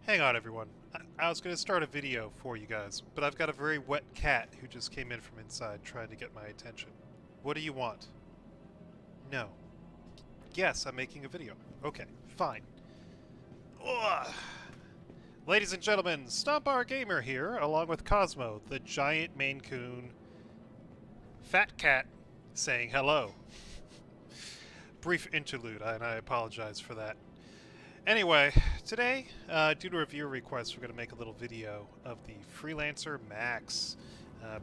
Hang on, everyone. I was going to start a video for you guys, but I've got a very wet cat who just came in from inside trying to get my attention. What do you want? No. Yes, I'm making a video. Okay, fine. Ugh. Ladies and gentlemen, Stompar Gamer here, along with Cosmo, the giant Maine Coon fat cat, saying hello. Brief interlude, and I apologize for that. Anyway, today, due to a viewer request, we're going to make a little video of the Freelancer Max.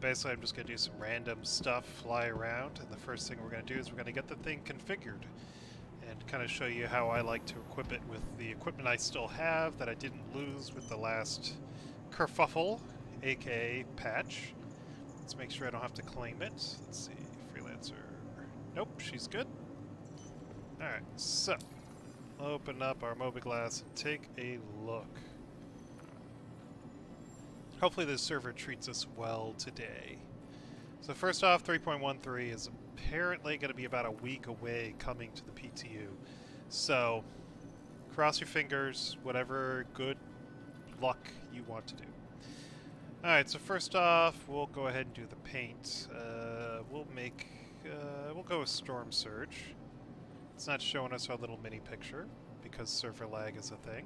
Basically, I'm just going to do some random stuff, fly around, and the first thing we're going to do is we're going to get the thing configured and kind of show you how I like to equip it with the equipment I still have that I didn't lose with the last kerfuffle, aka patch. Let's make sure I don't have to claim it. Let's see, Freelancer. Nope, she's good. Alright, so open up our mobiGlas and take a look. Hopefully this server treats us well today. So first off, 3.13 is apparently going to be about a week away coming to the PTU. So cross your fingers, whatever good luck you want to do. Alright, so first off, we'll go ahead and do the paint. We'll go with Storm Surge. It's not showing us our little mini picture because server lag is a thing.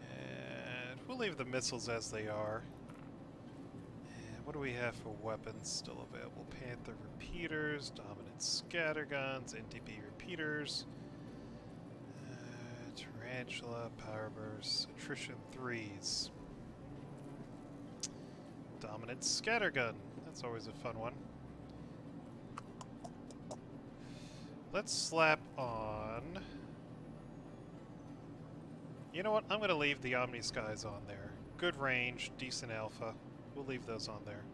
And we'll leave the missiles as they are. And what do we have for weapons still available? Panther repeaters, dominant scatterguns, NDB repeaters, tarantula, power bursts, attrition 3s. Dominant scattergun. That's always a fun one. Let's slap on... You know what? I'm going to leave the Omni Skies on there. Good range, decent alpha. We'll leave those on there.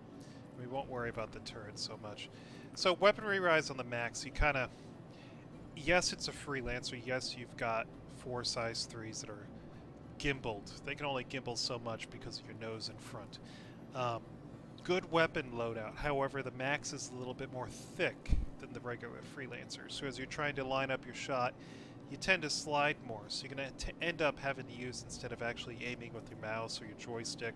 We won't worry about the turret so much. So weaponry rise on the max, you kind of... Yes, it's a Freelancer. Yes, you've got 4 size 3s that are gimbaled. They can only gimbal so much because of your nose in front. Good weapon loadout. However, the max is a little bit more thick than the regular Freelancer. So as you're trying to line up your shot, you tend to slide more. So you're going to end up having to use, instead of actually aiming with your mouse or your joystick,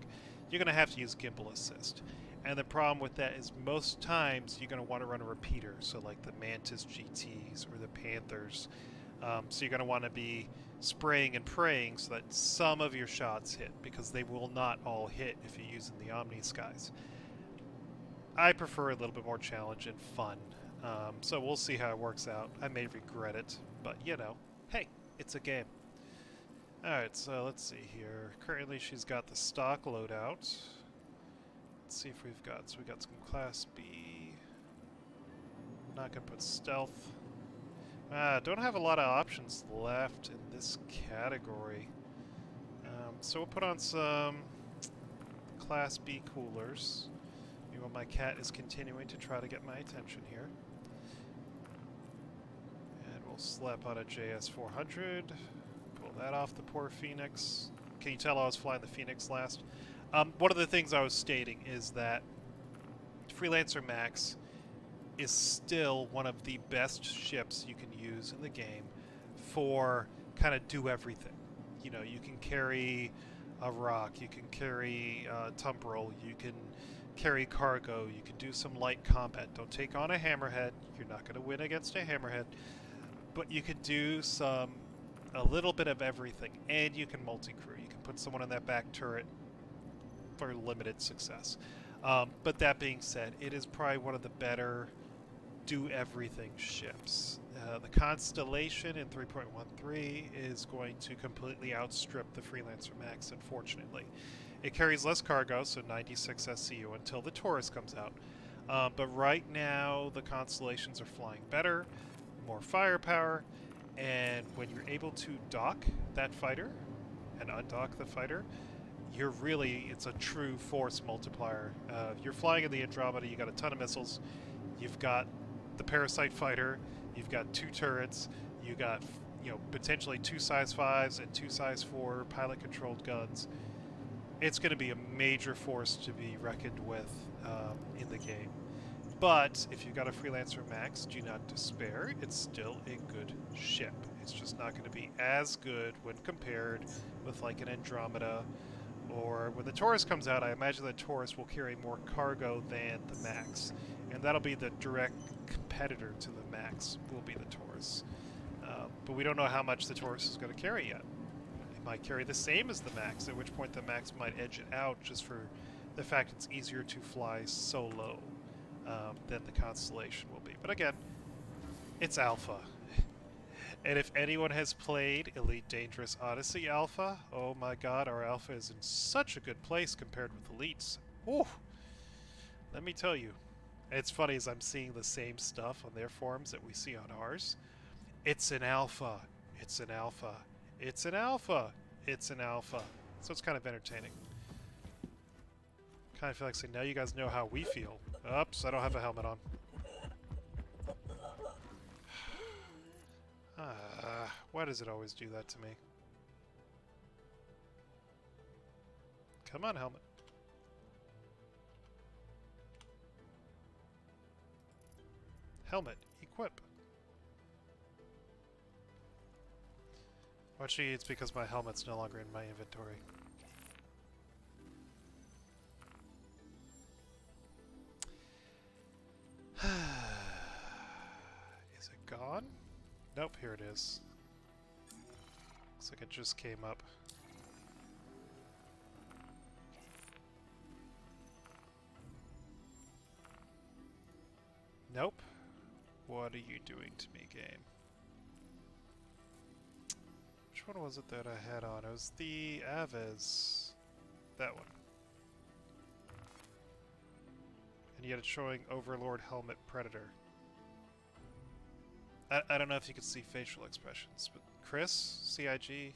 you're going to have to use gimbal assist. And the problem with that is most times you're going to want to run a repeater. So like the Mantis GTs or the Panthers. So you're going to want to be spraying and praying so that some of your shots hit, because they will not all hit if you're using the Omni Skies. I prefer a little bit more challenge and fun. So we'll see how it works out. I may regret it, but you know, hey, it's a game. Alright, so let's see here. Currently she's got the stock loadout. Let's see if we've got, so we got some Class B. Not gonna put stealth. Don't have a lot of options left in this category. So we'll put on some Class B coolers. Meanwhile, my cat is continuing to try to get my attention here. And we'll slap on a JS400. Pull that off the poor Phoenix. Can you tell I was flying the Phoenix last? One of the things I was stating is that Freelancer Max is still one of the best ships you can use in the game for kind of do everything. You know, you can carry a rock, you can carry tumbrel, you can carry cargo, you can do some light combat. Don't take on a hammerhead, you're not going to win against a hammerhead, but you can do a little bit of everything, and you can multi-crew. You can put someone in that back turret for limited success. But that being said, it is probably one of the better do-everything ships. The Constellation in 3.13 is going to completely outstrip the Freelancer Max, unfortunately. It carries less cargo, so 96 SCU until the Taurus comes out. But right now, the Constellations are flying better, more firepower, and when you're able to dock that fighter and undock the fighter, it's a true force multiplier. You're flying in the Andromeda, you got a ton of missiles, you've got the Parasite fighter, you've got 2 turrets, you got, you know, potentially 2 size 5s and 2 size 4 pilot controlled guns. It's going to be a major force to be reckoned with in the game. But if you've got a Freelancer Max, do not despair. It's still a good ship. It's just not going to be as good when compared with like an Andromeda, or when the Taurus comes out. I imagine the Taurus will carry more cargo than the Max, and that'll be the direct competitor to the Max, will be the Taurus. But we don't know how much the Taurus is going to carry yet. It might carry the same as the Max, at which point the Max might edge it out just for the fact it's easier to fly solo than the Constellation will be. But again, it's Alpha. And if anyone has played Elite Dangerous Odyssey Alpha, oh my god, our Alpha is in such a good place compared with Elites. Ooh, let me tell you. It's funny as I'm seeing the same stuff on their forums that we see on ours. It's an Alpha. It's an Alpha. It's an Alpha. It's an Alpha. So it's kind of entertaining. Kind of feel like saying, now you guys know how we feel. Oops, I don't have a helmet on. Why does it always do that to me? Come on, helmet. Helmet, equip. Actually, it's because my helmet's no longer in my inventory. Is it gone? Nope, here it is. Looks like it just came up. Nope. What are you doing to me, game? Which one was it that I had on? It was the Aves. That one. And yet it's showing Overlord Helmet Predator. I don't know if you can see facial expressions, but Chris, CIG,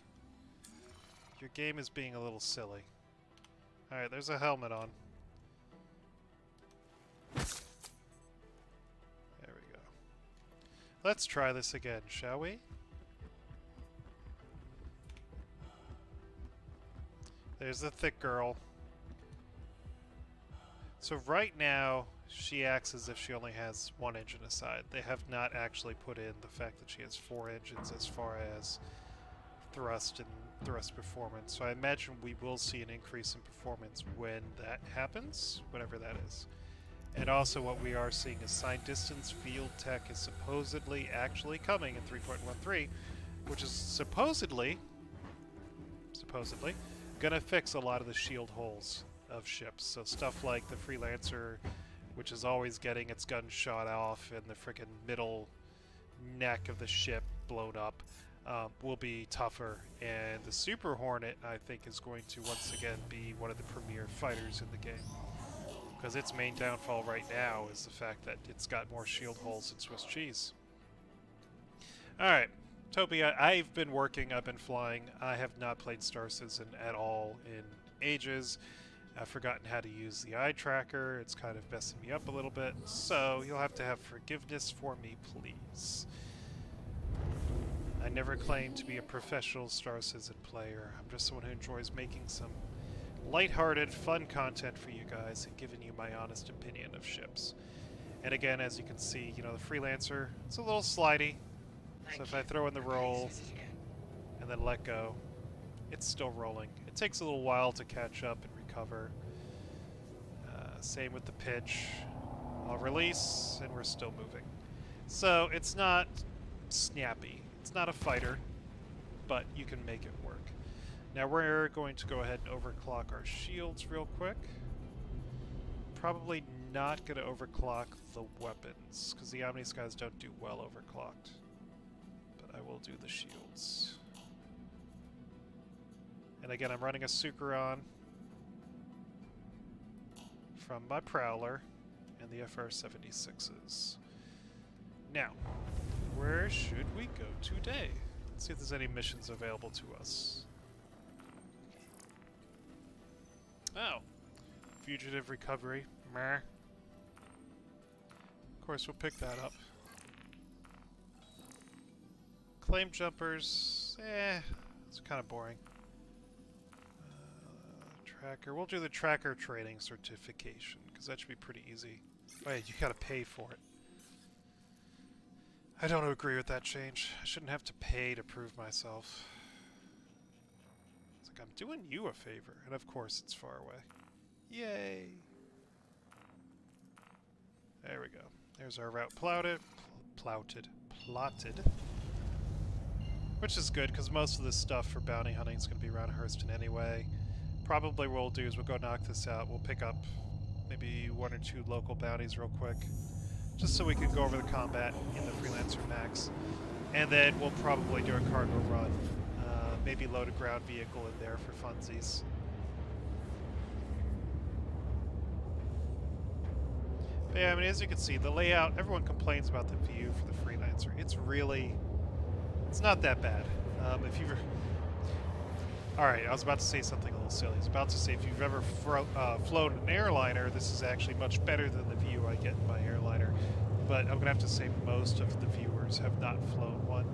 your game is being a little silly. Alright, there's a helmet on. There we go. Let's try this again, shall we? There's the Thicc girl. So right now, she acts as if she only has one engine aside. They have not actually put in the fact that she has 4 engines as far as thrust and thrust performance. So I imagine we will see an increase in performance when that happens, whatever that is. And also what we are seeing is Sign Distance Field Tech is supposedly actually coming in 3.13, which is supposedly gonna fix a lot of the shield holes of ships. So stuff like the Freelancer, which is always getting its gun shot off and the frickin' middle neck of the ship blown up, will be tougher. And the Super Hornet, I think, is going to once again be one of the premier fighters in the game. Because its main downfall right now is the fact that it's got more shield holes than Swiss cheese. Alright, Toby, I've been working, I've been flying. I have not played Star Citizen at all in ages. I've forgotten how to use the eye tracker. It's kind of messing me up a little bit. So you'll have to have forgiveness for me, please. I never claimed to be a professional Star Citizen player. I'm just someone who enjoys making some lighthearted, fun content for you guys and giving you my honest opinion of ships. And again, as you can see, you know, the Freelancer, it's a little slidey. So if I throw in the roll and then let go, it's still rolling. It takes a little while to catch up and recover. Same with the pitch. I'll release, and we're still moving. So it's not snappy. It's not a fighter, but you can make it work. Now we're going to go ahead and overclock our shields real quick. Probably not going to overclock the weapons, because the Omni Skies don't do well overclocked. But I will do the shields. And again, I'm running a Sucheron from my Prowler and the FR-76s. Now, where should we go today? Let's see if there's any missions available to us. Oh, fugitive recovery. Meh. Of course, we'll pick that up. Claim jumpers. It's kind of boring. Tracker. We'll do the tracker training certification because that should be pretty easy. Wait, you gotta pay for it. I don't agree with that change. I shouldn't have to pay to prove myself. It's like, I'm doing you a favor. And of course, it's far away. Yay! There we go. There's our route plotted. Which is good, because most of this stuff for bounty hunting is going to be around Hurston anyway. Probably what we'll do is we'll go knock this out. We'll pick up maybe 1 or 2 local bounties real quick, just so we can go over the combat in the Freelancer Max. And then we'll probably do a cargo run. Maybe load a ground vehicle in there for funsies. But yeah, I mean, as you can see, the layout, everyone complains about the view for the Freelancer. It's not that bad. If you've... Alright, I was about to say something a little silly. I was about to say, if you've ever flown an airliner, this is actually much better than the view I get in my airliner. But I'm going to have to say most of the viewers have not flown one.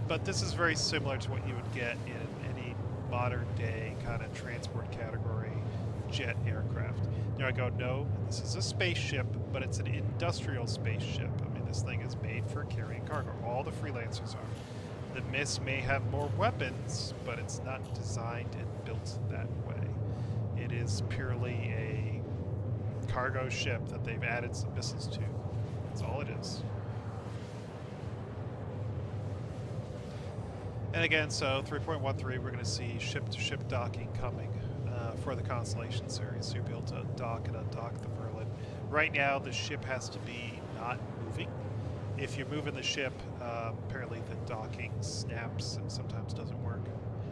But this is very similar to what you would get in any modern day kind of transport category jet aircraft. Now I go, no, this is a spaceship, but it's an industrial spaceship. I mean, this thing is made for carrying cargo. All the Freelancers are. The Miss may have more weapons, but it's not designed and built that way. It is purely a cargo ship that they've added some missiles to. That's all it is. And again, so 3.13, we're going to see ship-to-ship docking coming for the Constellation series. So you'll be able to dock and undock the Merlin. Right now, the ship has to be not moving. If you're moving the ship, apparently the docking snaps and sometimes doesn't work.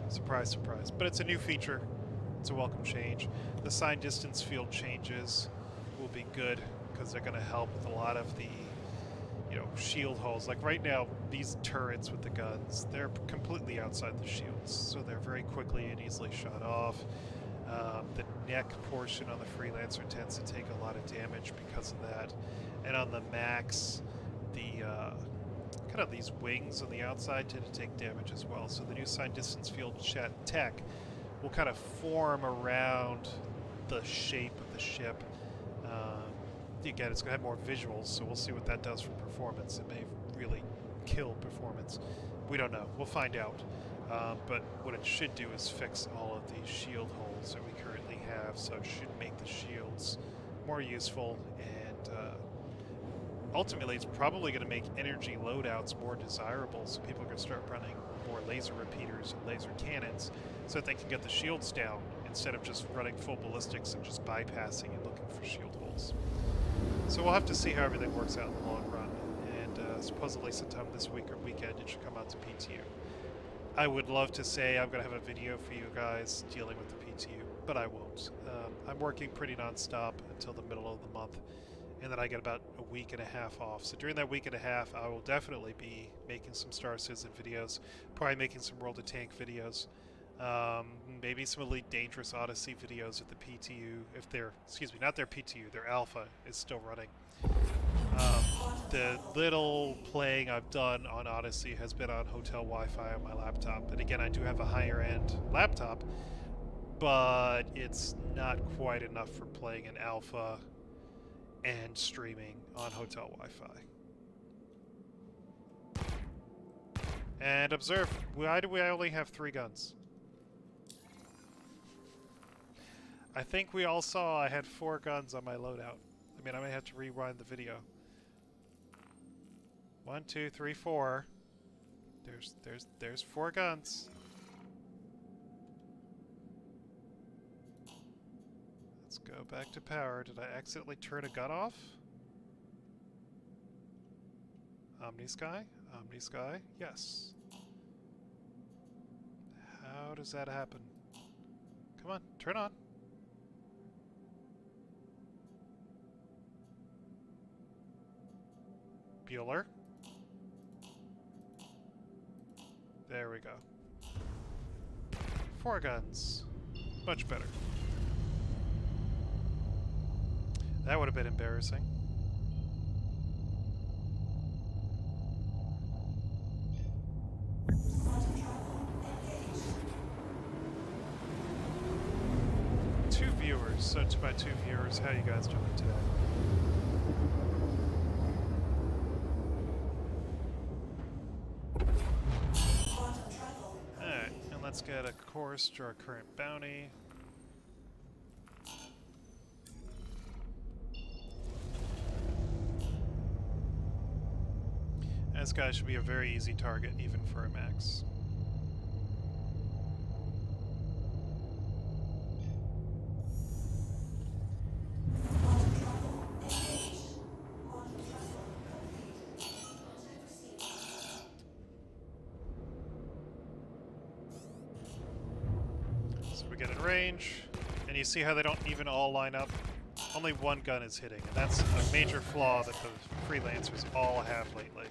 Surprise, surprise. But it's a new feature. It's a welcome change. The sign distance field changes will be good because they're going to help with a lot of the shield holes. Like right now, these turrets with the guns, they're completely outside the shields, so they're very quickly and easily shot off. The neck portion on the Freelancer tends to take a lot of damage because of that. And on the Max, the kind of these wings on the outside tend to take damage as well. So the new sign distance field tech will kind of form around the shape of the ship. Again, it's going to have more visuals, so we'll see what that does for performance. It may really kill performance. We don't know. We'll find out. But what it should do is fix all of these shield holes that we currently have, so it should make the shields more useful, and ultimately it's probably going to make energy loadouts more desirable, so people are going to start running more laser repeaters and laser cannons so that they can get the shields down instead of just running full ballistics and just bypassing and looking for shield holes. So we'll have to see how everything works out in the long run, and supposedly sometime this week or weekend it should come out to PTU. I would love to say I'm going to have a video for you guys dealing with the PTU, but I won't. I'm working pretty non-stop until the middle of the month, and then I get about a week and a half off. So during that week and a half, I will definitely be making some Star Citizen videos, probably making some World of Tank videos, maybe some Elite Dangerous Odyssey videos at the PTU, if they're, excuse me, not their PTU, their Alpha is still running. The little playing I've done on Odyssey has been on hotel Wi-Fi on my laptop. And again, I do have a higher end laptop, but it's not quite enough for playing an Alpha and streaming on hotel Wi-Fi. And observe, why do we only have 3 guns? I think we all saw I had 4 guns on my loadout. I mean, I may have to rewind the video. 1, 2, 3, 4. There's 4 guns. Let's go back to power. Did I accidentally turn a gun off? Omni-Sky? Omni-Sky? Yes. How does that happen? Come on, turn on. Bueller. There we go. 4 guns. Much better. That would have been embarrassing. Two viewers, so to my YouTube viewers. How you guys doing today? Alright, and let's get a course to our current bounty. This guy should be a very easy target, even for a max. So we get in range, and you see how they don't even all line up? Only one gun is hitting, and that's a major flaw that the Freelancers all have lately.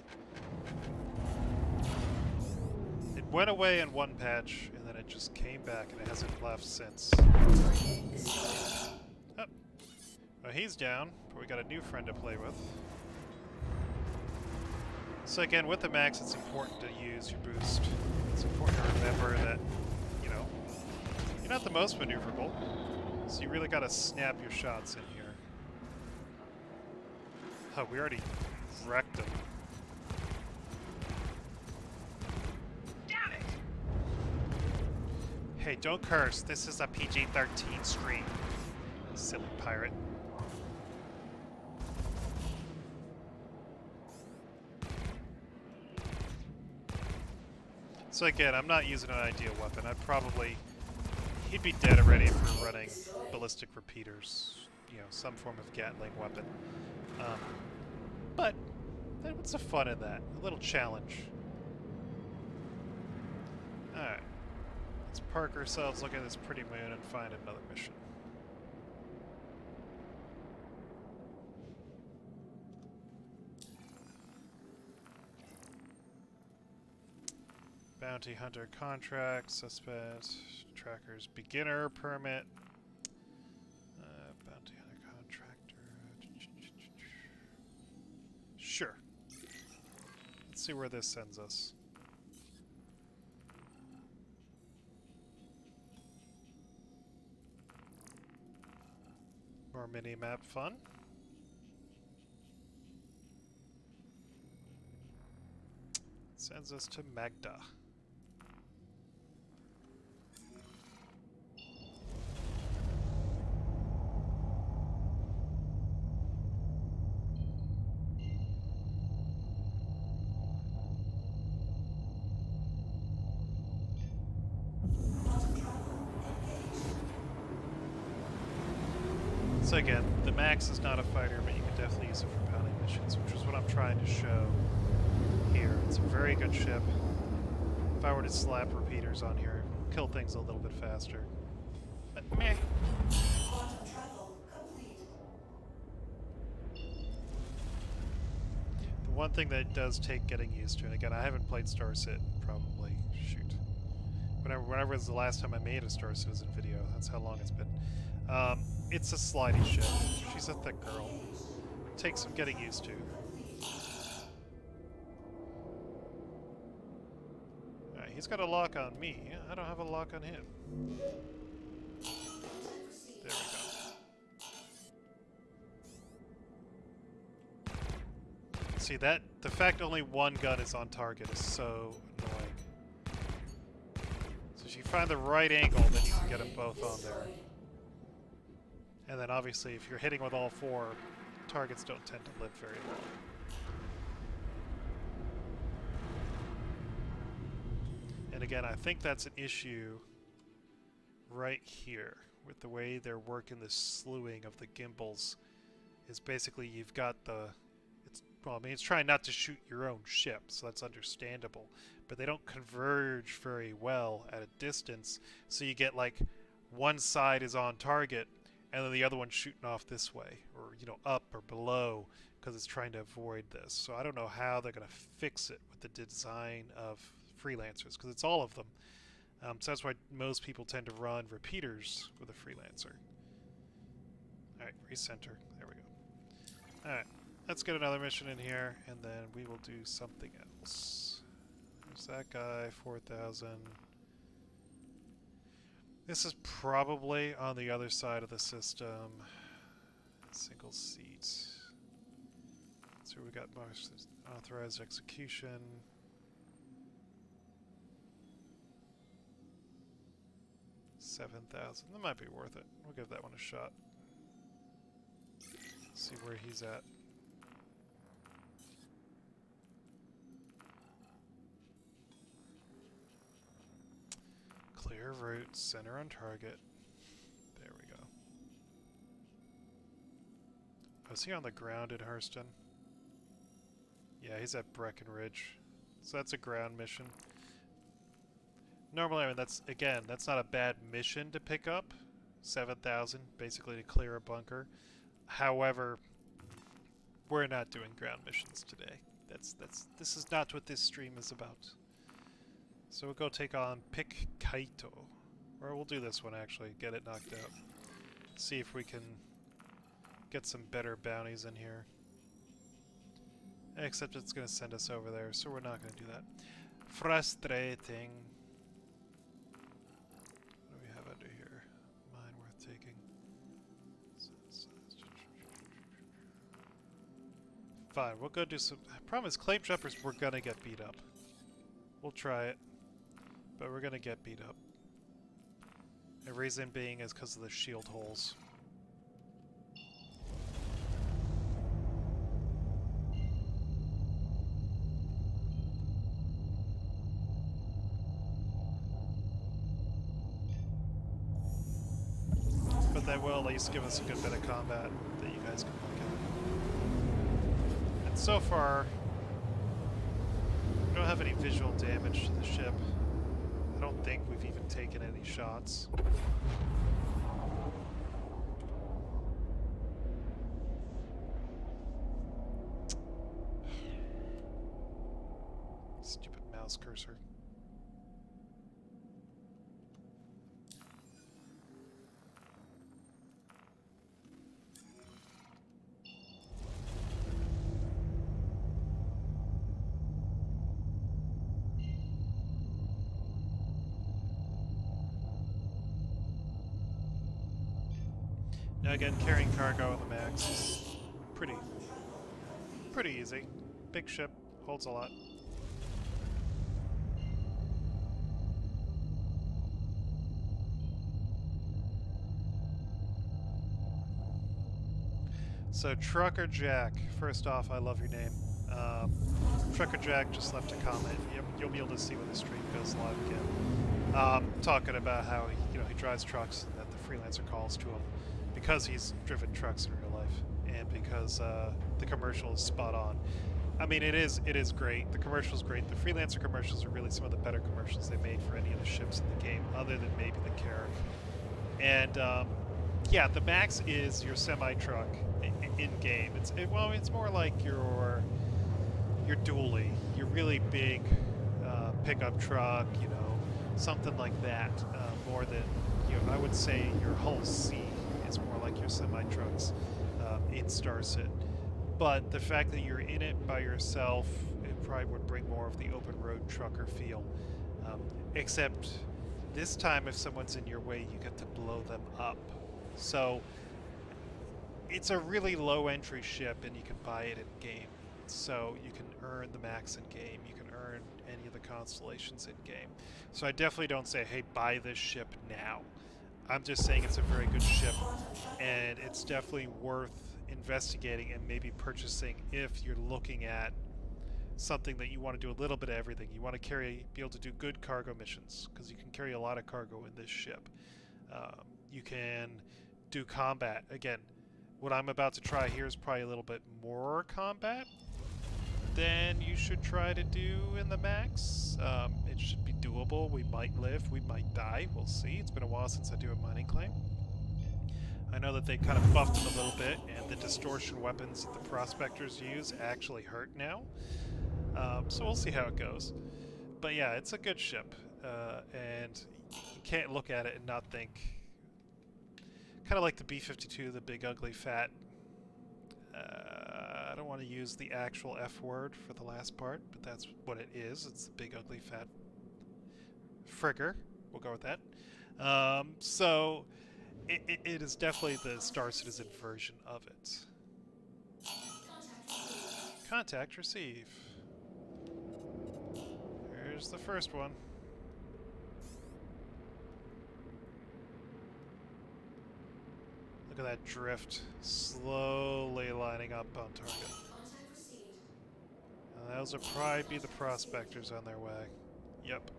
It went away in one patch, and then it just came back, and it hasn't left since. Oh. Well, he's down, but we got a new friend to play with. So again, with the max, it's important to use your boost. It's important to remember that, you know, you're not the most maneuverable, so you really got to snap your shots in here. Oh, we already wrecked him. Hey, don't curse. This is a PG-13 stream. Silly pirate. So again, I'm not using an ideal weapon. He'd be dead already if we were running ballistic repeaters. You know, some form of Gatling weapon. But what's the fun in that? A little challenge. Alright. Let's park ourselves, look at this pretty moon, and find another mission. Bounty Hunter contract, suspect, trackers, beginner permit, Bounty Hunter contractor. Sure. Let's see where this sends us. More mini-map fun. Sends us to Magda. So again, the Max is not a fighter, but you can definitely use it for bounty missions, which is what I'm trying to show here. It's a very good ship. If I were to slap repeaters on here, it would kill things a little bit faster. But meh. The one thing that does take getting used to, and again, I haven't played StarCit probably, shoot. Whenever was the last time I made a Star Citizen video, that's how long it's been. It's a slidey ship. She's a thick girl. Takes some getting used to. Alright, he's got a lock on me. I don't have a lock on him. There we go. See, the fact only one gun is on target is so annoying. So if you find the right angle, then you can get them both on there. And then obviously if you're hitting with all four, targets don't tend to live very long. And again, I think that's an issue right here with the way they're working the slewing of the gimbals. Is basically you've got it's trying not to shoot your own ship, so that's understandable. But they don't converge very well at a distance, so you get like one side is on target and then the other one's shooting off this way, or, you know, up or below, because it's trying to avoid this. So I don't know how they're going to fix it with the design of Freelancers, because it's all of them. So that's why most people tend to run repeaters with a Freelancer. Alright, recenter. There we go. Alright, let's get another mission in here, and then we will do something else. There's that guy, 4,000. This is probably on the other side of the system. Single seat. So we got authorized execution. 7,000. That might be worth it. We'll give that one a shot. See where he's at. Clear route, center on target. There we go. Oh, is he on the ground in Hurston? Yeah, he's at Breckenridge. So that's a ground mission. Normally, I mean, that's not a bad mission to pick up. 7,000, basically to clear a bunker. However, we're not doing ground missions today. This is not what this stream is about. So we'll go take on Pick Kaito. Or we'll do this one actually, get it knocked out. See if we can get some better bounties in here. Except it's going to send us over there, so we're not going to do that. Frustrating. What do we have under here? Mine worth taking. Fine, we'll go do some... Problem is, claim jumpers, we're going to get beat up. We'll try it. But we're going to get beat up. The reason being is because of the shield holes. But that will at least give us a good bit of combat that you guys can look at. And so far, we don't have any visual damage to the ship. I don't think we've even taken any shots. Stupid mouse cursor. Now again, carrying cargo on the Max is pretty easy. Big ship, holds a lot. So Trucker Jack, first off, I love your name. Trucker Jack just left a comment. You'll be able to see when the stream goes live again. Talking about how he drives trucks and that the freelancer calls to him. Because he's driven trucks in real life, and because the commercial is spot on. I mean, it is great. The commercial's great. The freelancer commercials are really some of the better commercials they made for any of the ships in the game, other than maybe the Carrack. And yeah, the Max is your semi-truck in game. It's more like your dually, your really big pickup truck, something like that. More than I would say your Hull C. It's more like your semi-trucks in StarCit. But the fact that you're in it by yourself, it probably would bring more of the open road trucker feel. Except this time, if someone's in your way, you get to blow them up. So it's a really low entry ship, and you can buy it in game. So you can earn the Max in game. You can earn any of the constellations in game. So I definitely don't say, hey, buy this ship now. I'm just saying it's a very good ship, and it's definitely worth investigating and maybe purchasing if you're looking at something that you want to do a little bit of everything. You want to be able to do good cargo missions, because you can carry a lot of cargo in this ship. You can do combat. Again, what I'm about to try here is probably a little bit more combat than you should try to do in the Max. It should be doable. We might live, we might die, we'll see. It's been a while since I do a mining claim. I know that they kind of buffed it a little bit, and the distortion weapons that the prospectors use actually hurt now. So we'll see how it goes. But yeah, it's a good ship, and you can't look at it and not think... Kind of like the B-52, the big ugly fat... I don't want to use the actual F word for the last part, but that's what it is. It's the big ugly fat frigger. We'll go with that. So it is definitely the Star Citizen version of it. Contact receive. Here's the first one. Look at that drift, slowly lining up on target. Those will probably be the prospectors on their way. Yep.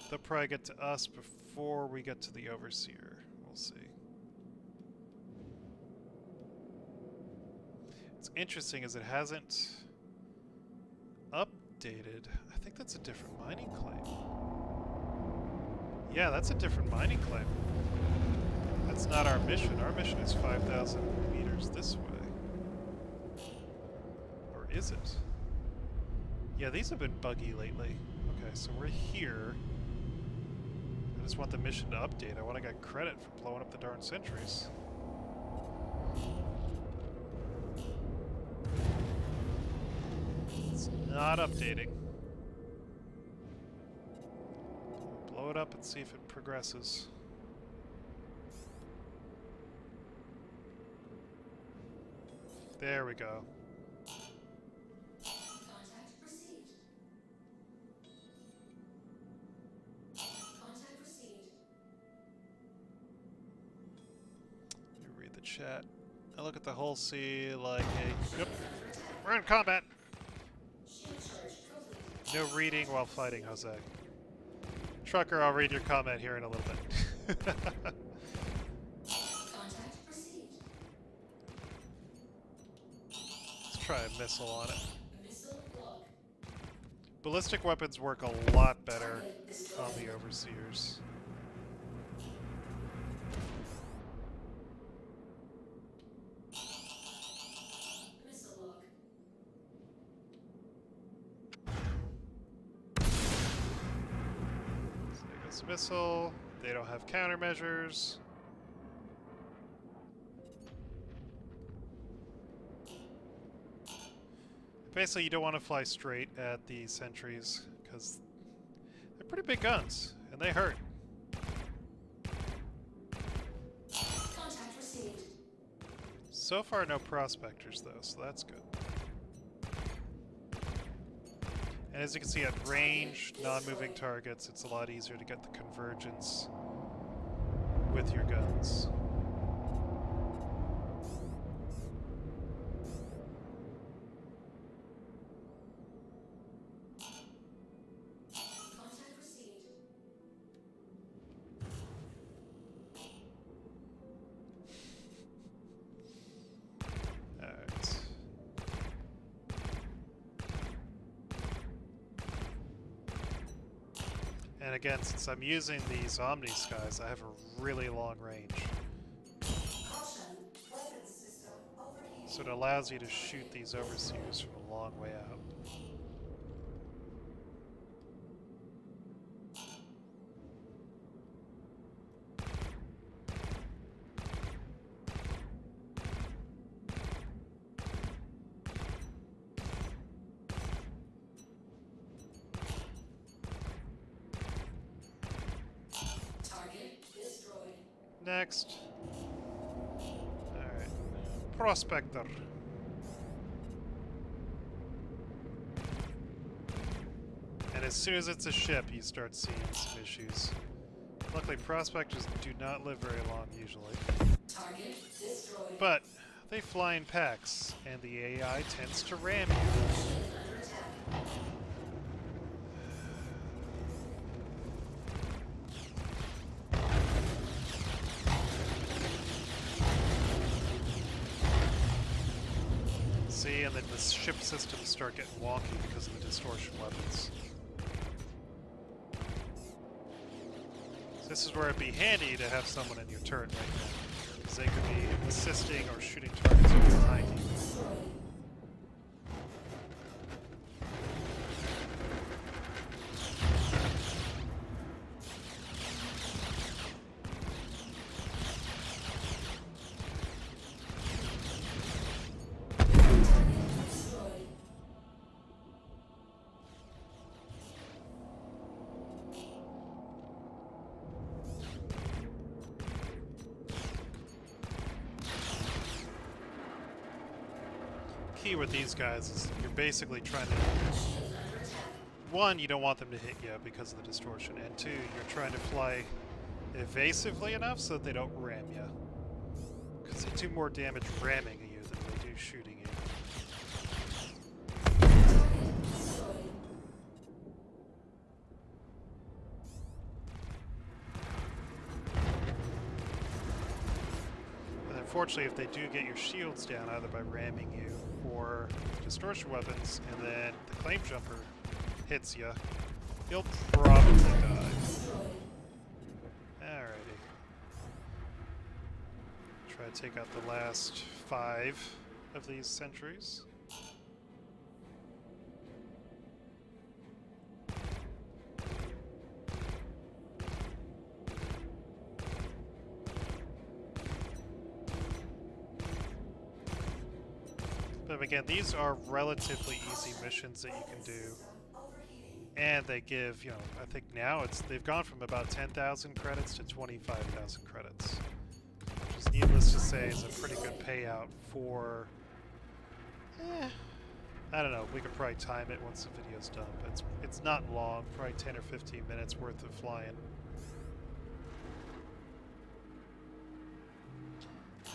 They'll probably get to us before we get to the Overseer. We'll see. What's interesting is it hasn't updated. I think that's a different mining claim. Yeah, that's a different mining claim. That's not our mission. Our mission is 5,000 meters this way. Or is it? Yeah, these have been buggy lately. Okay, so we're here. I just want the mission to update. I want to get credit for blowing up the darn sentries. It's not updating. Blow it up and see if it progresses. There we go. Contact received. Contact received. Let me read the chat. I look at the whole sea like a... Yep. We're in combat! No reading while fighting, Jose. Trucker, I'll read your comment here in a little bit. Contact received. Let's try a missile on it. Missile block. Ballistic weapons work a lot better on the Overseers. Missile block. So there goes missile. They don't have countermeasures. Basically, you don't want to fly straight at the sentries because they're pretty big guns and they hurt. Contact received. So far, no prospectors though, so that's good. And as you can see, at range, non-moving targets, it's a lot easier to get the convergence with your guns. Contact received. Alright. And again, since I'm using these Omni Skies, I have a really long range. Caution. Weapons system overheating. So it allows you to shoot these Overseers from a long way out. Target destroyed. Next. Alright. Prospector. And as soon as it's a ship, you start seeing some issues. Luckily, prospectors do not live very long, usually. Target destroyed. But they fly in packs, and the AI tends to ram you. Under attack. See, and then the ship systems start getting wonky because of the distortion weapons. So this is where it'd be handy to have someone in your turret right now, because they could be assisting or shooting targets from behind you. Destroyed. Target destroyed. key with these guys is you're basically trying to... One, you don't want them to hit you because of the distortion, and two, you're trying to fly evasively enough so that they don't ram you. Because they do more damage ramming at you than they do shooting you. And unfortunately, if they do get your shields down, either by ramming you or distortion weapons, and then the claim jumper hits you, you'll probably die. Alrighty. Try to take out the last 5 of these sentries. But again, these are relatively easy missions that you can do. And they give, you know, I think now they've gone from about 10,000 credits to 25,000 credits. Which is needless to say is a pretty good payout for, I don't know, we could probably time it once the video's done, but it's not long, probably 10 or 15 minutes worth of flying.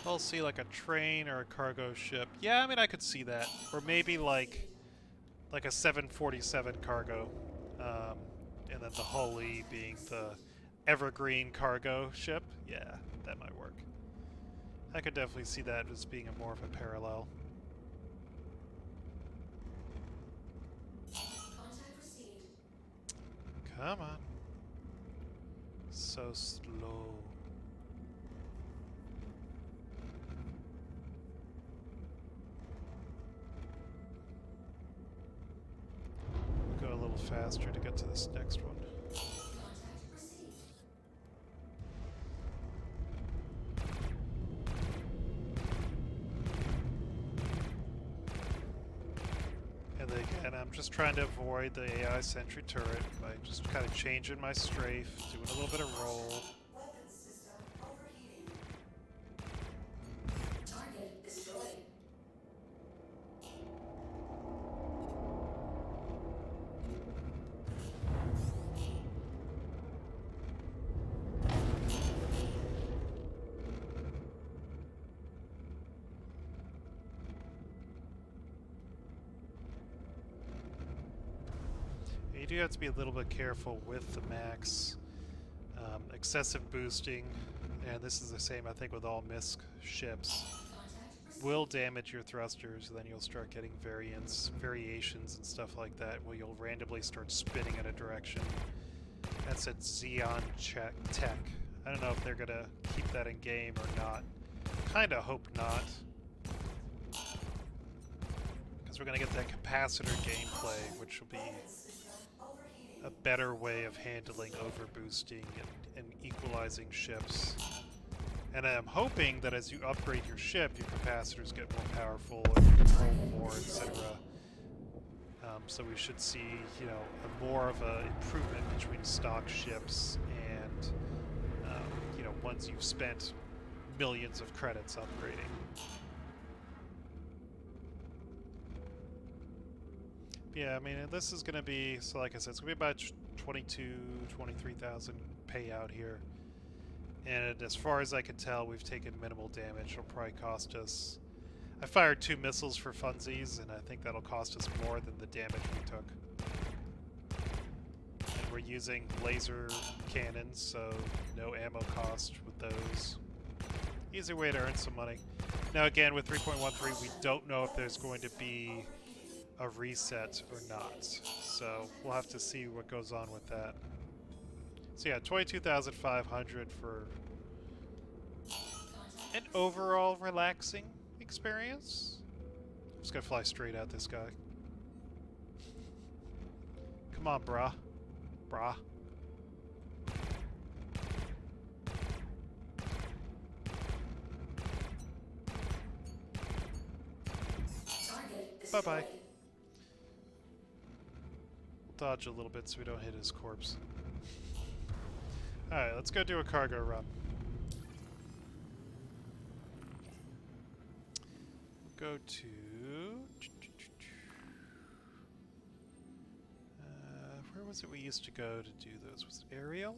I'll see like a train or a cargo ship. Yeah, I mean I could see that. Or maybe like a 747 cargo. And then the Holy being the evergreen cargo ship. Yeah, that might work. I could definitely see that as being more of a parallel. Come on. So slow. Go a little faster to get to this next one. And again, I'm just trying to avoid the AI sentry turret by just kind of changing my strafe, doing a little bit of roll. Target destroyed. You do have to be a little bit careful with the max. Excessive boosting, and this is the same I think with all MISC ships, will damage your thrusters, and then you'll start getting variations and stuff like that where you'll randomly start spinning in a direction. That's at Xeon Tech. I don't know if they're gonna keep that in game or not. Kinda hope not. Because we're gonna get that capacitor gameplay, which will be a better way of handling overboosting and equalizing ships. And I'm hoping that as you upgrade your ship, your capacitors get more powerful and you control more, etc. So we should see, you know, more of an improvement between stock ships and, you know, ones you've spent millions of credits upgrading. Yeah, I mean, this is going to be, so like I said, it's going to be about 23,000 payout here. And as far as I can tell, we've taken minimal damage. It'll probably cost us... I fired 2 missiles for funsies, and I think that'll cost us more than the damage we took. And we're using laser cannons, so no ammo cost with those. Easy way to earn some money. Now again, with 3.13, we don't know if there's going to be a reset or not. So we'll have to see what goes on with that. So yeah, 22,500 for an overall relaxing experience. I'm just gonna fly straight at this guy. Come on, brah. Brah. Bye-bye. Dodge a little bit so we don't hit his corpse. Alright, let's go do a cargo run. Go to... was it we used to go to do those? Was it Ariel?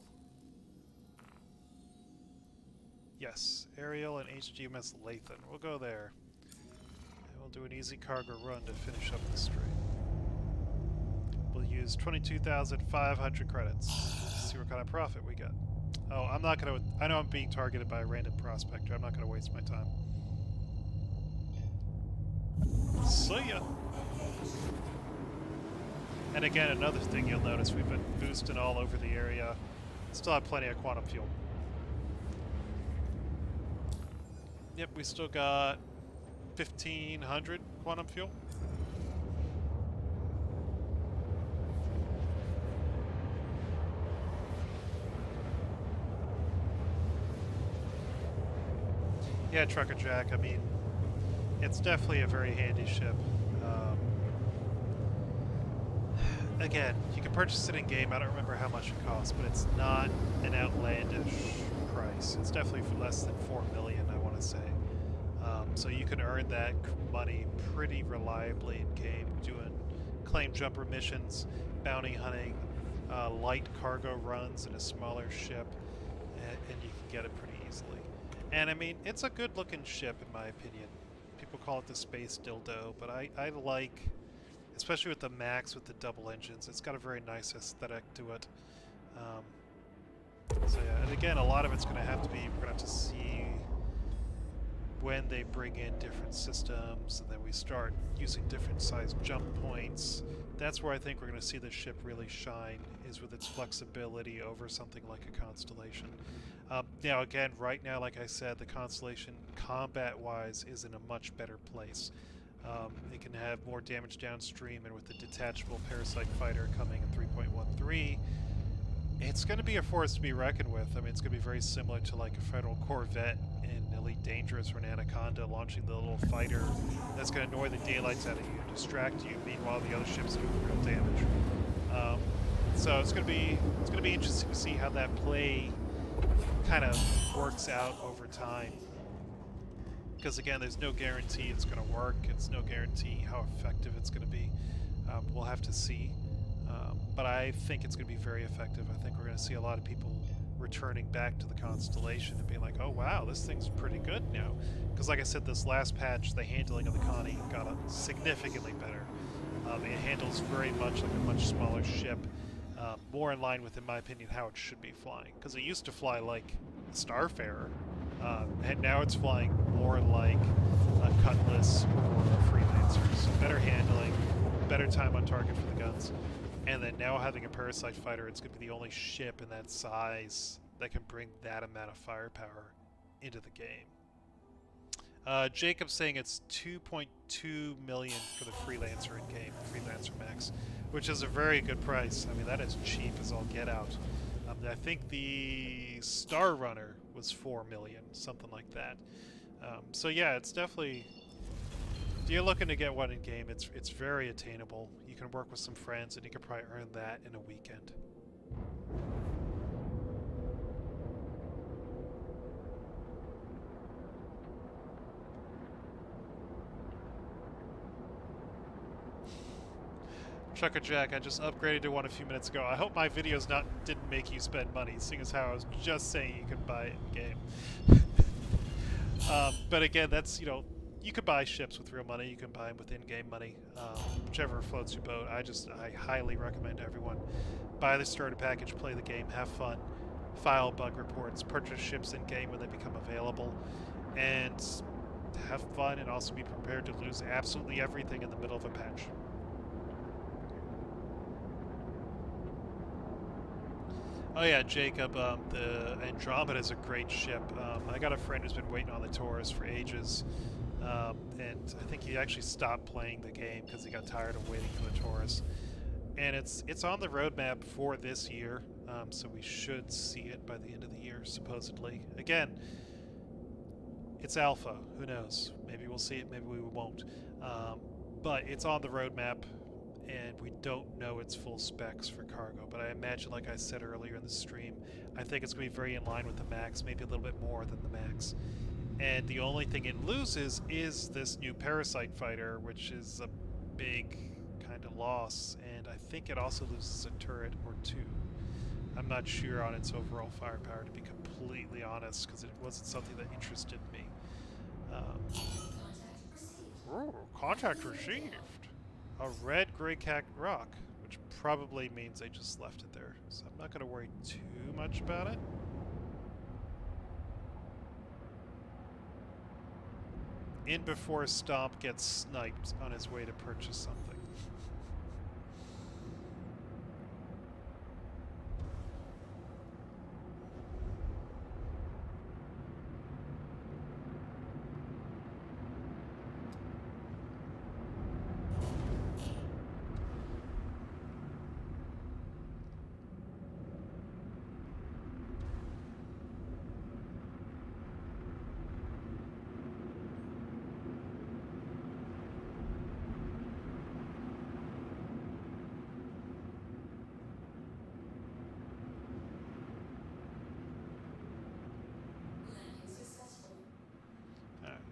Yes, Ariel and HGMS Lathan. We'll go there. And we'll do an easy cargo run to finish up the stream. We'll use 22,500 credits. See what kind of profit we get. Oh, I'm not gonna... I know I'm being targeted by a random prospector. I'm not gonna waste my time. See ya! And again, another thing you'll notice, we've been boosting all over the area. Still have plenty of quantum fuel. Yep, we still got 1,500 quantum fuel. Yeah, Trucker Jack, I mean, it's definitely a very handy ship. Again, you can purchase it in-game. I don't remember how much it costs, but it's not an outlandish price. It's definitely for less than 4 million, I want to say. So you can earn that money pretty reliably in-game, doing claim jumper missions, bounty hunting, light cargo runs in a smaller ship, and you can get it pretty easily. And I mean, it's a good-looking ship in my opinion. People call it the space dildo, but I like, especially with the Max with the double engines, it's got a very nice aesthetic to it. So yeah, and again, a lot of it's going to have to be, we're going to have to see when they bring in different systems, and then we start using different size jump points. That's where I think we're going to see the ship really shine, is with its flexibility over something like a Constellation. Now again, right now, like I said, the Constellation, combat-wise, is in a much better place. It can have more damage downstream, and with the detachable Parasite Fighter coming in 3.13, it's going to be a force to be reckoned with. I mean, it's going to be very similar to like a Federal Corvette in Elite Dangerous or an Anaconda launching the little fighter that's going to annoy the daylights out of you and distract you, meanwhile the other ships do real damage. So it's going to be interesting to see how that play kind of works out over time. Because again, there's no guarantee it's going to work. It's no guarantee how effective it's going to be. We'll have to see. But I think it's going to be very effective. I think we're going to see a lot of people returning back to the Constellation and being like, oh wow, this thing's pretty good now. Because like I said, this last patch, the handling of the Connie got significantly better. It handles very much like a much smaller ship. More in line with, in my opinion, how it should be flying. Because it used to fly like a Starfarer. And now it's flying more like a Cutlass or a Freelancer. So better handling, better time on target for the guns. And then now having a Parasite Fighter, it's going to be the only ship in that size that can bring that amount of firepower into the game. Jacob's saying it's 2.2 million for the Freelancer in-game, Freelancer Max, which is a very good price. I mean, that is cheap as all get out. I think the Star Runner was 4 million, something like that. So yeah, it's definitely... If you're looking to get one in-game, it's very attainable. You can work with some friends, and you can probably earn that in a weekend. Trucker Jack, I just upgraded to one a few minutes ago. I hope my videos didn't make you spend money, seeing as how I was just saying you can buy it in-game. But again, that's, you know, you could buy ships with real money, you can buy them with in-game money, whichever floats your boat. I highly recommend everyone buy the starter package, play the game, have fun, file bug reports, purchase ships in-game when they become available, and have fun, and also be prepared to lose absolutely everything in the middle of a patch. Oh yeah, Jacob, the Andromeda is a great ship. I got a friend who's been waiting on the Taurus for ages. And I think he actually stopped playing the game because he got tired of waiting for the Taurus. And it's on the roadmap for this year, so we should see it by the end of the year, supposedly. Again, it's alpha. Who knows? Maybe we'll see it, maybe we won't. But it's on the roadmap, and we don't know its full specs for cargo. But I imagine, like I said earlier in the stream, I think it's going to be very in line with the Max, maybe a little bit more than the Max. And the only thing it loses is this new Parasite Fighter, which is a big kind of loss, and I think it also loses a turret or two. I'm not sure on its overall firepower, to be completely honest, because it wasn't something that interested me. Ooh, contact received. A red gray cat rock, which probably means they just left it there. So I'm not going to worry too much about it. In before Stomp gets sniped on his way to purchase something.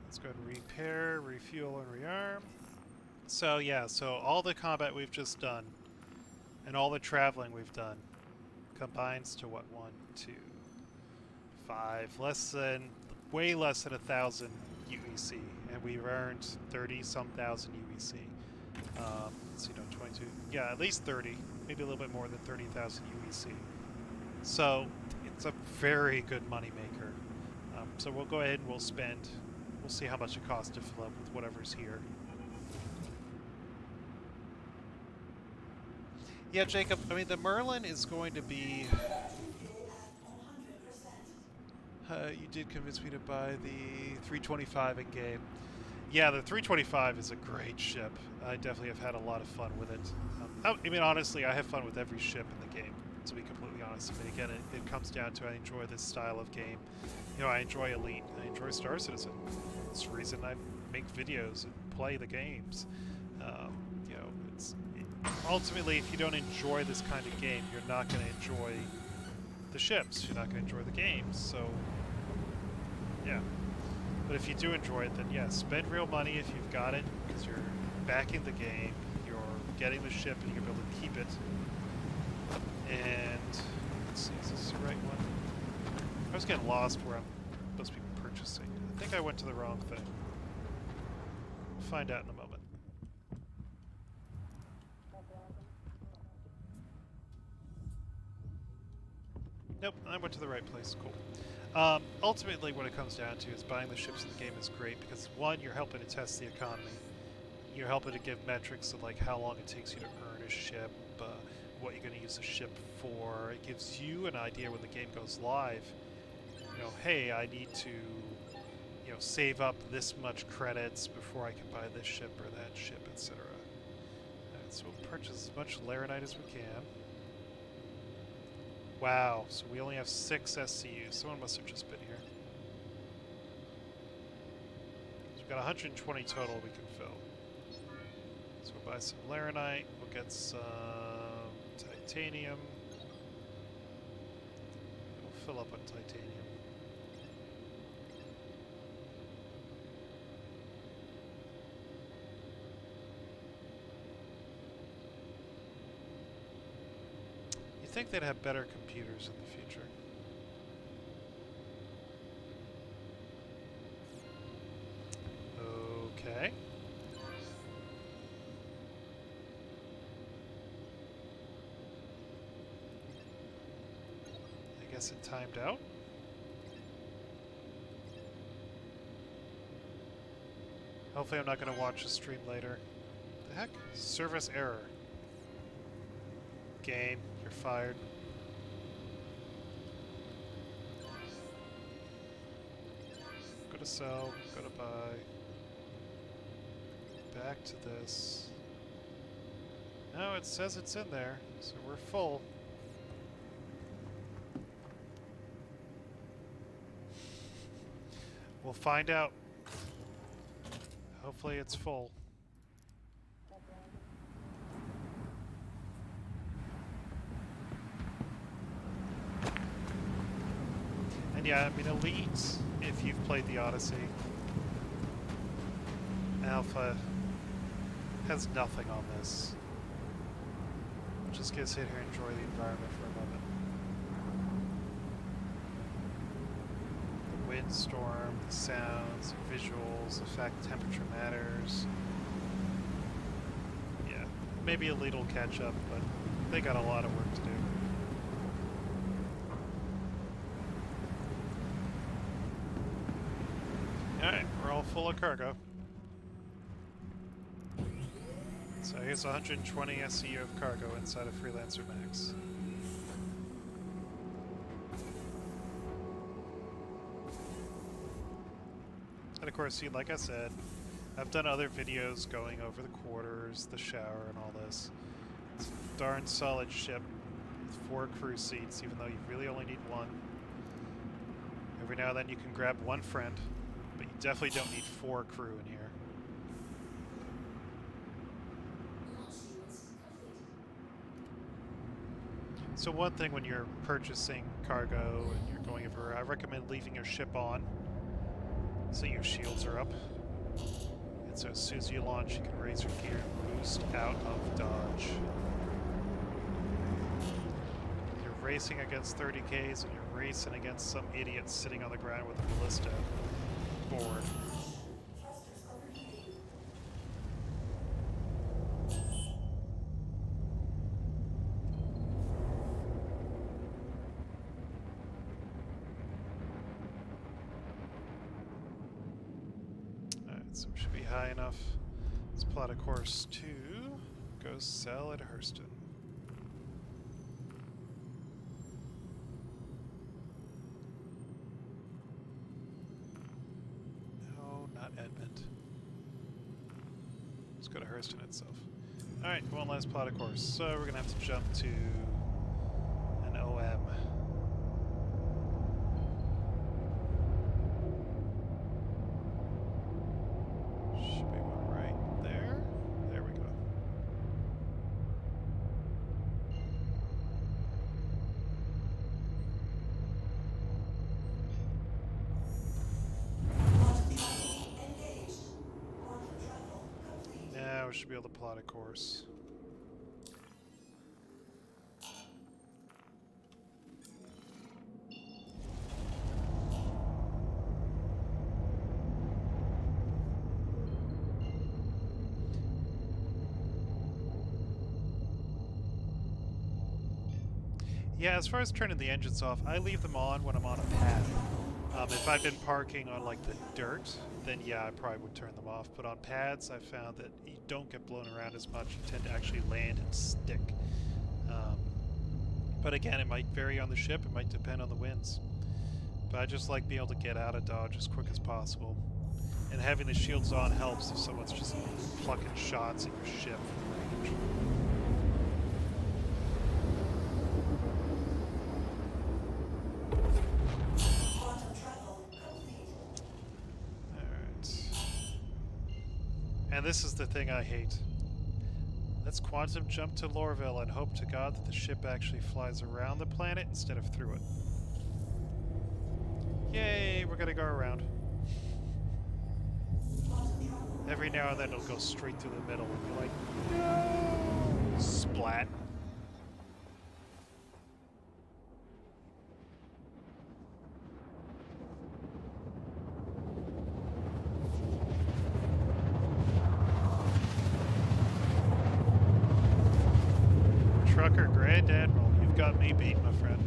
Let's go ahead and repair, refuel, and rearm. So yeah, so all the combat we've just done, and all the traveling we've done, combines to what? 1, 2, 5, way less than 1,000 UEC, and we've earned 30-some thousand UEC. Let's see, no, 22. Yeah, at least 30, maybe a little bit more than 30,000 UEC. So it's a very good money maker. So we'll go ahead and we'll spend. We'll see how much it costs to fill up with whatever's here. Yeah, Jacob, I mean, the Merlin is going to be... you did convince me to buy the 325 in-game. Yeah, the 325 is a great ship. I definitely have had a lot of fun with it. I mean, honestly, I have fun with every ship in the game, to be completely honest. I mean, again, it comes down to I enjoy this style of game. You know, I enjoy Elite. I enjoy Star Citizen. It's the reason I make videos and play the games. You know, ultimately, if you don't enjoy this kind of game, you're not going to enjoy the ships. You're not going to enjoy the games. So, yeah. But if you do enjoy it, then yeah, spend real money if you've got it, because you're backing the game, you're getting the ship, and you're able to keep it. And let's see, is this the right one? I was getting lost where I'm supposed to be purchasing. I think I went to the wrong thing. We'll find out in a moment. Nope, I went to the right place. Cool. Ultimately, what it comes down to is buying the ships in the game is great because, one, you're helping to test the economy. You're helping to give metrics of like how long it takes you to earn a ship, what you're going to use the ship for. It gives you an idea when the game goes live. You know, hey, I need to, you know, save up this much credits before I can buy this ship or that ship, etc. So we'll purchase as much Laranite as we can. Wow, so we only have 6 SCUs. Someone must have just been here. So we've got 120 total we can fill. So we'll buy some Laranite, we'll get some titanium. We'll fill up on titanium. You'd think they'd have better computers in the future. Okay. I guess it timed out. Hopefully I'm not going to watch the stream later. The heck? Service error. Game, you're fired. Go to sell, go to buy. Back to this. No, it says it's in there, so we're full. We'll find out. Hopefully it's full. And yeah, I mean, Elite, if you've played the Odyssey, Alpha has nothing on this. Just get to sit here and enjoy the environment for a moment. The windstorm, the sounds, the visuals, the fact temperature matters. Yeah, maybe a little catch up, but they got a lot of work to do. Alright, we're all full of cargo. So here's 120 SCU of cargo inside of Freelancer Max. And of course, see, like I said, I've done other videos going over the quarters, the shower, and all this. It's a darn solid ship with 4 crew seats, even though you really only need 1. Every now and then you can grab 1 friend, but you definitely don't need 4 crew in here. So one thing when you're purchasing cargo and you're going everywhere, I recommend leaving your ship on so your shields are up. And so as soon as you launch, you can raise your gear and boost out of dodge. You're racing against 30Ks and you're racing against some idiot sitting on the ground with a ballista board. So we should be high enough. Let's plot a course to go sell at Hurston. No, not Edmond. Let's go to Hurston itself. Alright, come on, let's plot a course. So we're gonna have to jump to an OM. We should be able to plot a course. Yeah, as far as turning the engines off, I leave them on when I'm on a pad. If I've been parking on like the dirt, then yeah, I probably would turn them off. But on pads, I've found that you don't get blown around as much. You tend to actually land and stick. But again, it might vary on the ship. It might depend on the winds. But I just like being able to get out of dodge as quick as possible. And having the shields on helps if someone's just plucking shots at your ship from range. And this is the thing I hate. Let's quantum jump to Lorville and hope to God that the ship actually flies around the planet instead of through it. Yay, we're gonna go around. Every now and then it'll go straight through the middle and be like, no! Splat. Trucker Grand Admiral, you've got me beat, my friend.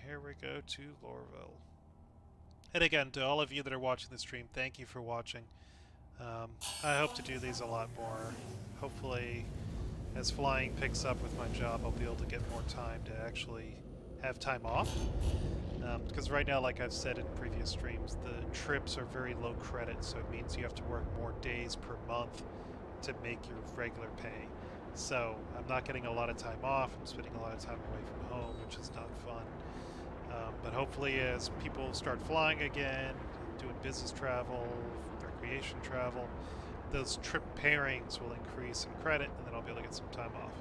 Here we go to Lorville. And again, to all of you that are watching the stream, thank you for watching. I hope to do these a lot more. Hopefully, as flying picks up with my job, I'll be able to get more time to actually have time off. Because right now, like I've said in previous streams, the trips are very low credit, so it means you have to work more days per month to make your regular pay. So I'm not getting a lot of time off, I'm spending a lot of time away from home, which is not fun. But hopefully as people start flying again, doing business travel, recreation travel, those trip pairings will increase in credit, and then I'll be able to get some time off.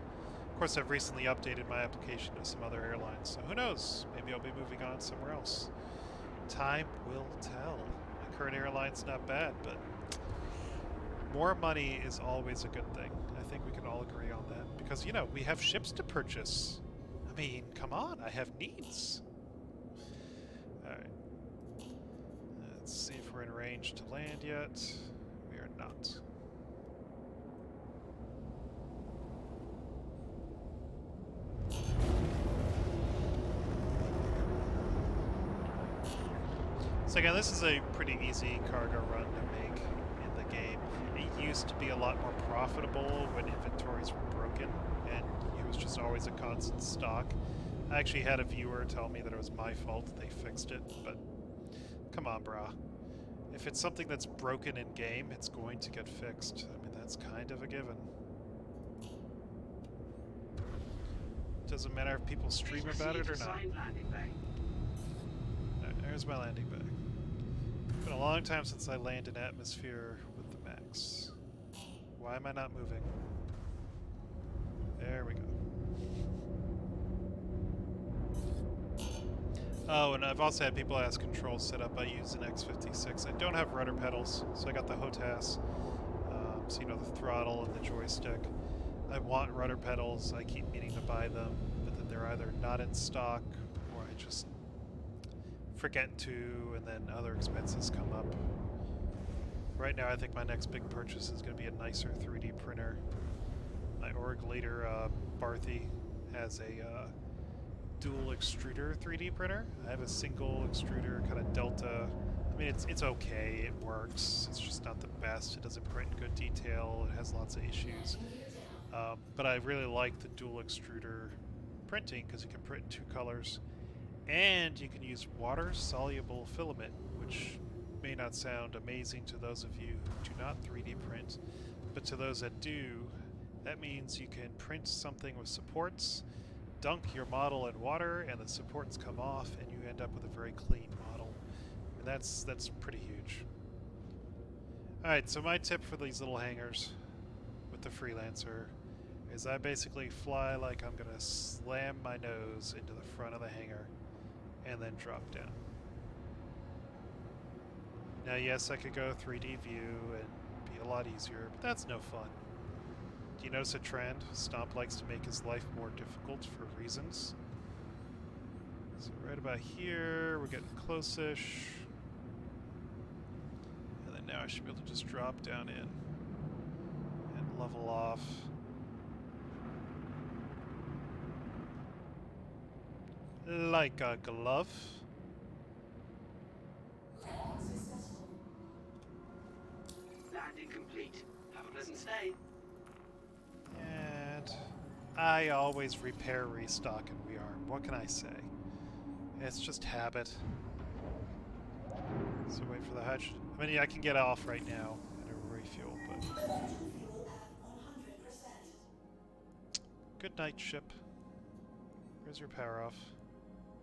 Of course, I've recently updated my application to some other airlines, so who knows? Maybe I'll be moving on somewhere else. Time will tell. My current airline's not bad, but more money is always a good thing. I think we can all agree on that. Because, you know, we have ships to purchase. I mean, come on, I have needs. Alright. Let's see if we're in range to land yet. We are not. So again, this is a pretty easy cargo run to make in the game. It used to be a lot more profitable when inventories were broken and it was just always a constant stock. I actually had a viewer tell me that it was my fault that they fixed it, but come on, brah. If it's something that's broken in game, it's going to get fixed. I mean, that's kind of a given. Doesn't matter if people stream about it or not. Alright, there's my landing bag. It's been a long time since I landed in atmosphere with the Max. Why am I not moving? There we go. Oh, and I've also had people ask control setup. I use an X56. I don't have rudder pedals, so I got the HOTAS. So, you know, the throttle and the joystick. I want rudder pedals. I keep meaning to buy them, but then they're either not in stock or I just forget to, and then other expenses come up. Right now, I think my next big purchase is going to be a nicer 3D printer. My org leader, Barthy, has a dual extruder 3D printer. I have a single extruder, kind of Delta. I mean, it's okay, it works. It's just not the best. It doesn't print in good detail. It has lots of issues. But I really like the dual extruder printing because you can print in 2 colors. And you can use water-soluble filament, which may not sound amazing to those of you who do not 3D print. But to those that do, that means you can print something with supports, dunk your model in water, and the supports come off, and you end up with a very clean model. And that's pretty huge. Alright, so my tip for these little hangars with the Freelancer is I basically fly like I'm going to slam my nose into the front of the hangar and then drop down. Now yes, I could go 3D view and be a lot easier, but that's no fun. Do you notice a trend? Stomp likes to make his life more difficult for reasons. So right about here, we're getting close-ish. And then now I should be able to just drop down in and level off. Like a glove. Landing complete. Have a pleasant stay. And I always repair, restock, and rearm. What can I say? It's just habit. So wait for the hydrogen. I mean, yeah, I can get off right now and refuel, but... Good night, ship. Where's your power off?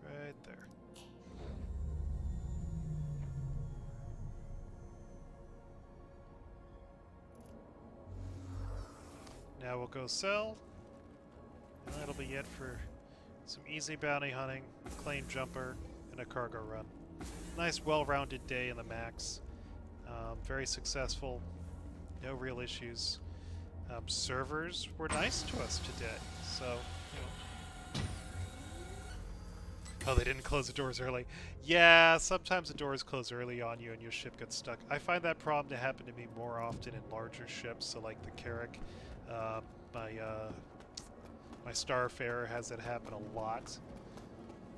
Right there. Now we'll go sell, and that'll be it for some easy bounty hunting, claim jumper, and a cargo run. Nice, well-rounded day in the Max. Very successful, no real issues. Servers were nice to us today, so, you know. Oh, they didn't close the doors early. Yeah, sometimes the doors close early on you and your ship gets stuck. I find that problem to happen to me more often in larger ships, so like the Carrack. My Starfarer has it happen a lot.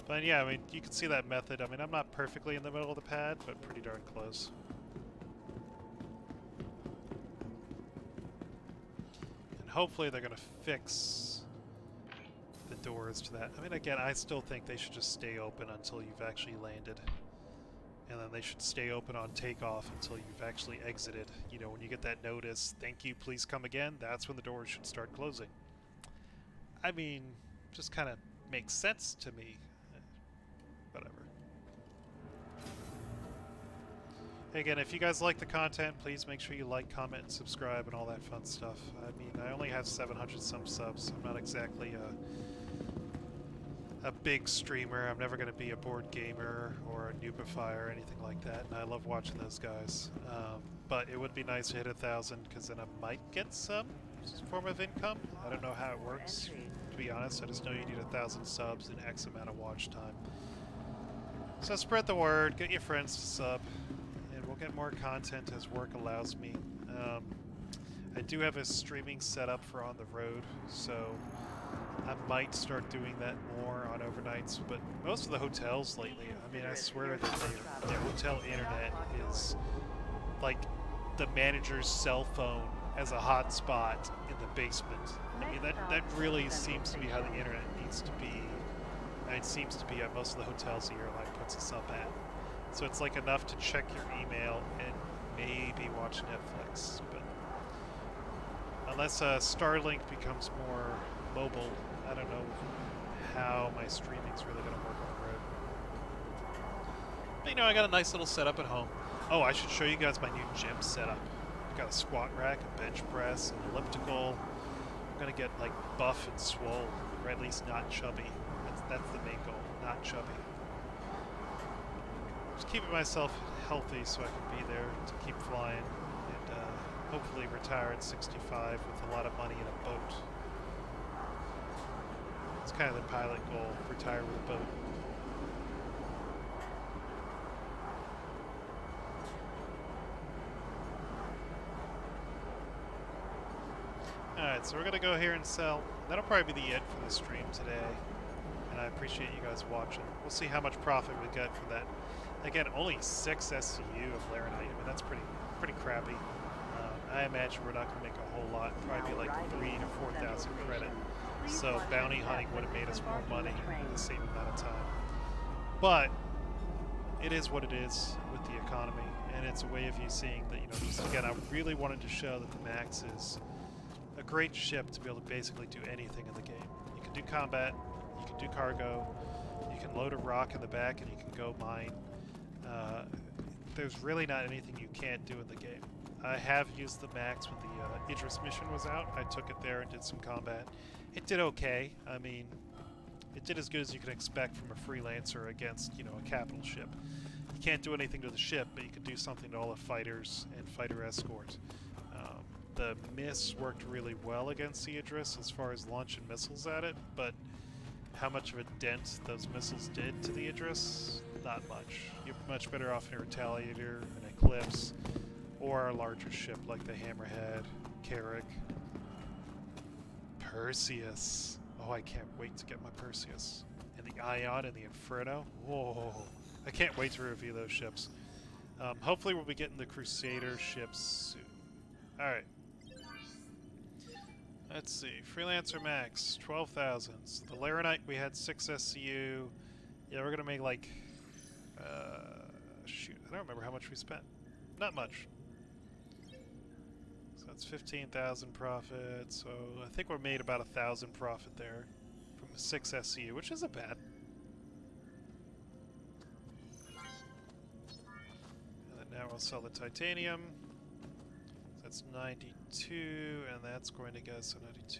But yeah, I mean, you can see that method. I mean, I'm not perfectly in the middle of the pad, but pretty darn close. And hopefully they're going to fix the doors to that. I mean, again, I still think they should just stay open until you've actually landed. And then they should stay open on takeoff until you've actually exited. You know, when you get that notice, thank you, please come again, that's when the doors should start closing. I mean, just kind of makes sense to me. Whatever. Again, if you guys like the content, please make sure you like, comment, and subscribe, and all that fun stuff. I mean, I only have 700 some subs. I'm not exactly a big streamer. I'm never going to be a board gamer or a noobifier or anything like that. And I love watching those guys. But it would be nice to hit 1,000 because then I might get some form of income. I don't know how it works. To be honest, I just know you need 1,000 subs and X amount of watch time. So spread the word, get your friends to sub, and we'll get more content as work allows me. I do have a streaming setup for on the road, so I might start doing that more on overnights, but most of the hotels lately, I mean, I swear that their hotel internet is like the manager's cell phone as a hotspot in the basement. I mean, that really seems to be how the internet needs to be. It seems to be at most of the hotels the airline puts us up at. So it's like enough to check your email and maybe watch Netflix, but unless Starlink becomes more mobile, I don't know how my streaming's really going to work on the road. But, you know, I got a nice little setup at home. Oh, I should show you guys my new gym setup. I've got a squat rack, a bench press, an elliptical. I'm going to get, like, buff and swole, or at least not chubby. That's the main goal, not chubby. Just keeping myself healthy so I can be there to keep flying and hopefully retire at 65 with a lot of money in a boat. It's kind of the pilot goal, retire with a boat. Alright, so we're going to go here and sell. That'll probably be the end for the stream today. And I appreciate you guys watching. We'll see how much profit we get from that. Again, only 6 SCU of Laranite. I mean, that's pretty crappy. I imagine we're not going to make a whole lot. Probably like 3,000 to 4,000 credit. So bounty hunting would have made us more money in the same amount of time. But it is what it is with the economy, and it's a way of you seeing that, you know, just again, I really wanted to show that the Max is a great ship to be able to basically do anything in the game. You can do combat. You can do cargo, you can load a rock in the back, and you can go mine. There's really not anything you can't do in the game. I have used the Max when the Idris mission was out. I took it there and did some combat. It did okay. I mean, it did as good as you can expect from a freelancer against, you know, a capital ship. You can't do anything to the ship, but you can do something to all the fighters and fighter escorts. The miss worked really well against the Idris as far as launching missiles at it, but how much of a dent those missiles did to the Idris? Not much. You're much better off in a Retaliator, an Eclipse, or a larger ship like the Hammerhead, Carrack, Perseus. Oh, I can't wait to get my Perseus. And the Ion and the Inferno. Whoa. I can't wait to review those ships. Hopefully we'll be getting the Crusader ships soon. Alright. Let's see. Freelancer Max, 12,000. So the Laranite, we had 6 SCU. Yeah, we're going to make like... shoot, I don't remember how much we spent. Not much. So that's 15,000 profit. So I think we made about 1,000 profit there from the 6 SCU, which isn't bad. And then now we'll sell the titanium. That's 92, and that's going to get us to 92.11.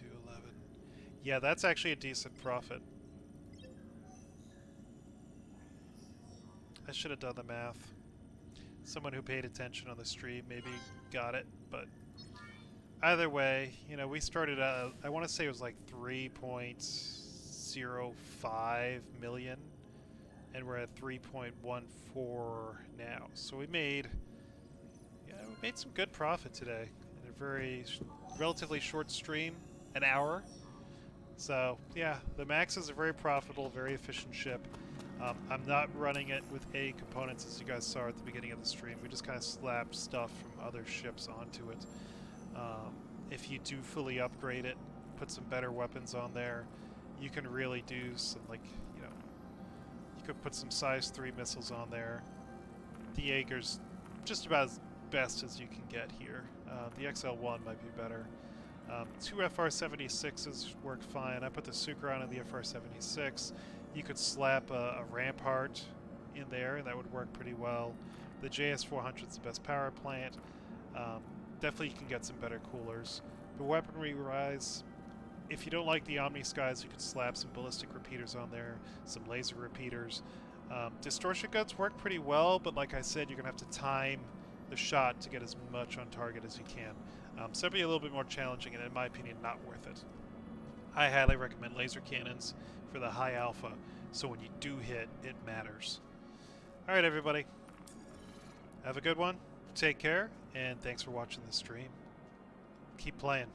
Yeah, that's actually a decent profit. I should have done the math. Someone who paid attention on the stream maybe got it, but either way, you know, we started out, I want to say it was like 3.05 million, and we're at 3.14 now. So we made some good profit today in a very relatively short stream, an hour. So yeah, the Max is a very profitable, very efficient ship. I'm not running it with A components as you guys saw at the beginning of the stream. We just kind of slapped stuff from other ships onto it. If you do fully upgrade it, put some better weapons on there, you can really do some, like, you know, you could put some size 3 missiles on there. The Jaeger's just about as best as you can get here. The XL1 might be better. 2 FR-76s work fine. I put the Sucron in the FR-76. You could slap a Rampart in there, and that would work pretty well. The JS-400 is the best power plant. Definitely you can get some better coolers. The weaponry rise, if you don't like the Omni Skies, you could slap some ballistic repeaters on there, some laser repeaters. Distortion guns work pretty well, but like I said, you're going to have to time the shot to get as much on target as you can. So it'll be a little bit more challenging, and in my opinion, not worth it. I highly recommend laser cannons for the high alpha, so when you do hit, it matters. Alright everybody, have a good one, take care, and thanks for watching the stream. Keep playing.